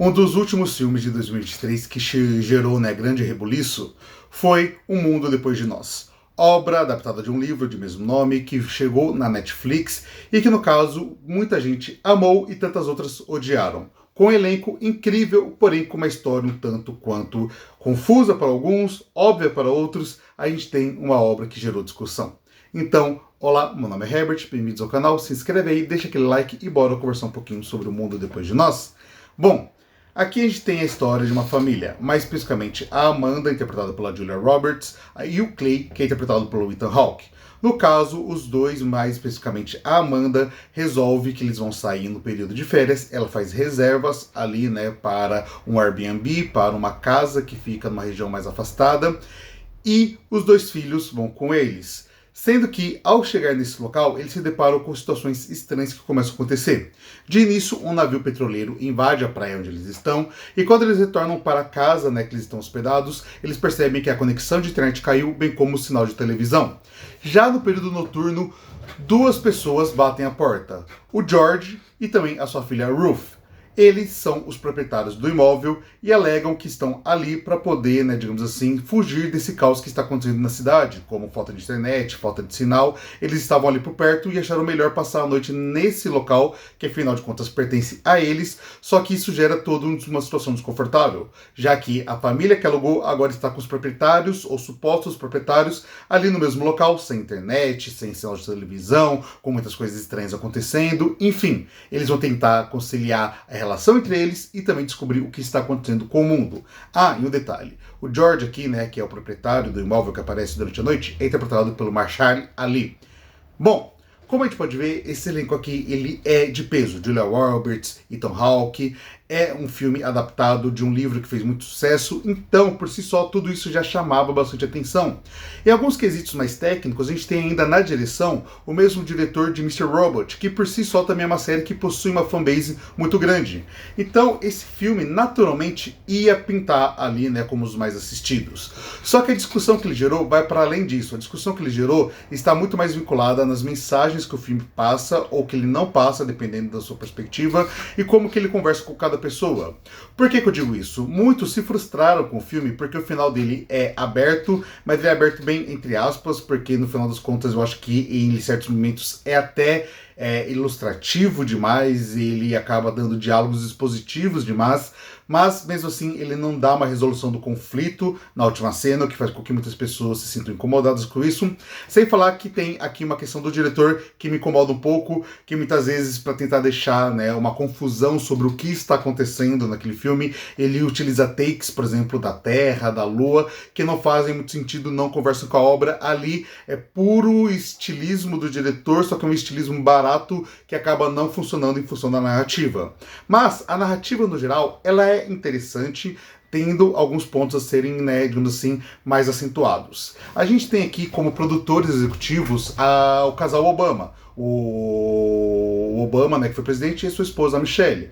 Um dos últimos filmes de 2023 que gerou grande rebuliço foi O Mundo Depois de Nós, obra adaptada de um livro de mesmo nome que chegou na Netflix e que, no caso, muita gente amou e tantas outras odiaram. Com um elenco incrível, porém com uma história um tanto quanto confusa para alguns, óbvia para outros, a gente tem uma obra que gerou discussão. Então, olá, meu nome é Herbert, bem-vindos ao canal, se inscreve aí, deixa aquele like e bora conversar um pouquinho sobre O Mundo Depois de Nós. Bom, aqui a gente tem a história de uma família, mais especificamente a Amanda, interpretada pela Julia Roberts, e o Clay, que é interpretado pelo Ethan Hawke. No caso, os dois, mais especificamente a Amanda, resolve que eles vão sair no período de férias. Ela faz reservas ali, para um Airbnb, para uma casa que fica numa região mais afastada, e os dois filhos vão com eles. Sendo que, ao chegar nesse local, eles se deparam com situações estranhas que começam a acontecer. De início, um navio petroleiro invade a praia onde eles estão, e quando eles retornam para a casa que eles estão hospedados, eles percebem que a conexão de internet caiu, bem como o sinal de televisão. Já no período noturno, duas pessoas batem a porta, o George e também a sua filha Ruth. Eles são os proprietários do imóvel e alegam que estão ali para poder, digamos assim, fugir desse caos que está acontecendo na cidade, como falta de internet, falta de sinal. Eles estavam ali por perto e acharam melhor passar a noite nesse local, que afinal de contas pertence a eles, só que isso gera toda uma situação desconfortável, já que a família que alugou agora está com os proprietários, ou supostos proprietários, ali no mesmo local, sem internet, sem sinal de televisão, com muitas coisas estranhas acontecendo, enfim, eles vão tentar conciliar a relação entre eles e também descobrir o que está acontecendo com o mundo. Ah, e um detalhe, o George aqui, que é o proprietário do imóvel que aparece durante a noite, é interpretado pelo Mahershala Ali. Bom, como a gente pode ver, esse elenco aqui, ele é de peso. Julia Roberts, Ethan Hawke, é um filme adaptado de um livro que fez muito sucesso, então, por si só, tudo isso já chamava bastante atenção. Em alguns quesitos mais técnicos, a gente tem ainda na direção o mesmo diretor de Mr. Robot, que por si só também é uma série que possui uma fanbase muito grande. Então, esse filme, naturalmente, ia pintar ali, como os mais assistidos. Só que a discussão que ele gerou vai para além disso. A discussão que ele gerou está muito mais vinculada nas mensagens que o filme passa, ou que ele não passa, dependendo da sua perspectiva, e como que ele conversa com cada pessoa. Por que eu digo isso? Muitos se frustraram com o filme porque o final dele é aberto, mas ele é aberto bem entre aspas, porque no final das contas eu acho que em certos momentos é até ilustrativo demais, ele acaba dando diálogos expositivos demais, mas mesmo assim ele não dá uma resolução do conflito na última cena, o que faz com que muitas pessoas se sintam incomodadas com isso. Sem falar que tem aqui uma questão do diretor que me incomoda um pouco, que muitas vezes, para tentar deixar uma confusão sobre o que está acontecendo naquele filme, ele utiliza takes, por exemplo, da Terra, da Lua, que não fazem muito sentido, não conversam com a obra. Ali é puro estilismo do diretor, só que é um estilismo barato que acaba não funcionando em função da narrativa. Mas a narrativa, no geral, ela é interessante, tendo alguns pontos a serem, digamos assim, mais acentuados. A gente tem aqui como produtores executivos o casal Obama. O Obama, que foi presidente, e sua esposa, a Michelle.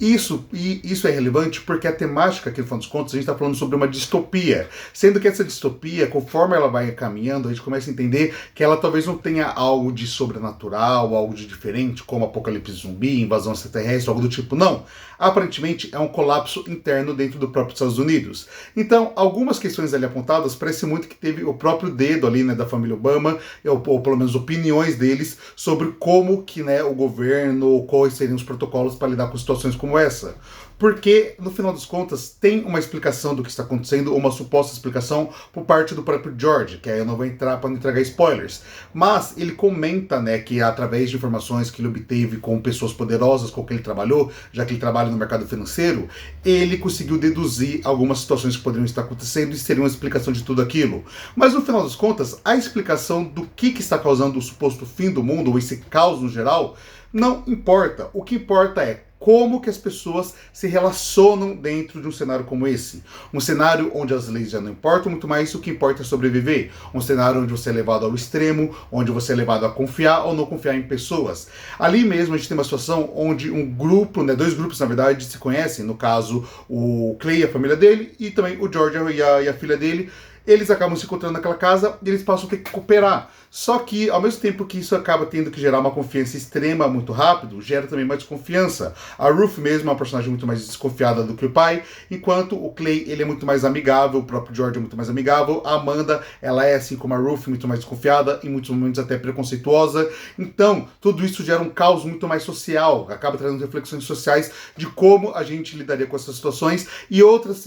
Isso é relevante porque a temática, aqui no final dos contos, a gente está falando sobre uma distopia. Sendo que essa distopia, conforme ela vai caminhando, a gente começa a entender que ela talvez não tenha algo de sobrenatural, algo de diferente, como apocalipse zumbi, invasão extraterrestre, algo do tipo. Não. Aparentemente é um colapso interno dentro do próprio Estados Unidos. Então, algumas questões ali apontadas, parece muito que teve o próprio dedo ali, da família Obama, ou pelo menos opiniões deles, sobre como que, o governo, quais seriam os protocolos para lidar com situações como essa. Porque, no final das contas, tem uma explicação do que está acontecendo, ou uma suposta explicação, por parte do próprio George, que aí eu não vou entrar para não entregar spoilers. Mas ele comenta, que através de informações que ele obteve com pessoas poderosas com quem ele trabalhou, já que ele trabalha no mercado financeiro, ele conseguiu deduzir algumas situações que poderiam estar acontecendo e seriam uma explicação de tudo aquilo. Mas, no final das contas, a explicação do que está causando o suposto fim do mundo, ou esse caos no geral, não importa. O que importa é como que as pessoas se relacionam dentro de um cenário como esse. Um cenário onde as leis já não importam, muito mais o que importa é sobreviver. Um cenário onde você é levado ao extremo, onde você é levado a confiar ou não confiar em pessoas. Ali mesmo a gente tem uma situação onde um grupo, dois grupos na verdade, se conhecem. No caso, o Clay e a família dele, e também o George e a filha dele. eles acabam se encontrando naquela casa e eles passam a ter que cooperar. Só que, ao mesmo tempo que isso acaba tendo que gerar uma confiança extrema muito rápido, gera também mais desconfiança. A Ruth mesmo é uma personagem muito mais desconfiada do que o pai, enquanto o Clay, ele é muito mais amigável, o próprio George é muito mais amigável, a Amanda, ela é, assim como a Ruth, muito mais desconfiada, em muitos momentos até preconceituosa. Então, tudo isso gera um caos muito mais social, acaba trazendo reflexões sociais de como a gente lidaria com essas situações e outros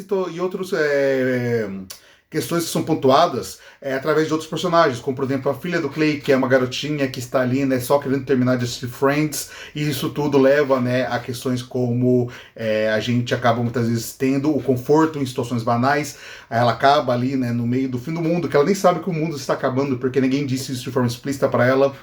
questões que são pontuadas através de outros personagens, como por exemplo a filha do Clay, que é uma garotinha que está ali, né, só querendo terminar de assistir Friends, e isso tudo leva, né, a questões como a gente acaba muitas vezes tendo o conforto em situações banais. Ela acaba ali, né, no meio do fim do mundo, que ela nem sabe que o mundo está acabando, porque ninguém disse isso de forma explícita para ela,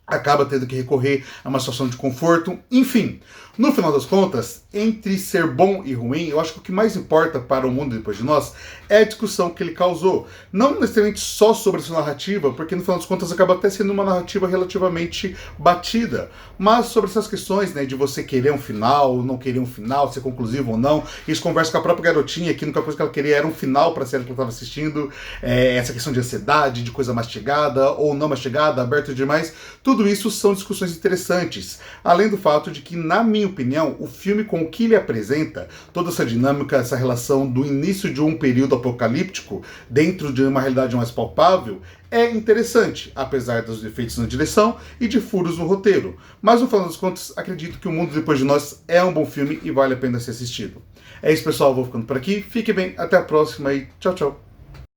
acaba tendo que recorrer a uma situação de conforto. Enfim, no final das contas, entre ser bom e ruim, eu acho que o que mais importa para o mundo depois de nós é a discussão que ele causou. Não necessariamente só sobre essa narrativa, porque no final das contas acaba até sendo uma narrativa relativamente batida, mas sobre essas questões, né, de você querer um final, não querer um final, ser conclusivo ou não. Isso conversa com a própria garotinha, que a única coisa que ela queria era um final para a série que ela estava assistindo. Essa questão de ansiedade, de coisa mastigada ou não mastigada, aberto demais. Tudo isso são discussões interessantes, além do fato de que, na minha opinião, o filme com o que ele apresenta, toda essa dinâmica, essa relação do início de um período apocalíptico dentro de uma realidade mais palpável, é interessante, apesar dos defeitos na direção e de furos no roteiro. Mas, no final das contas, acredito que O Mundo Depois de Nós é um bom filme e vale a pena ser assistido. É isso, pessoal, vou ficando por aqui, fique bem, até a próxima e tchau, tchau.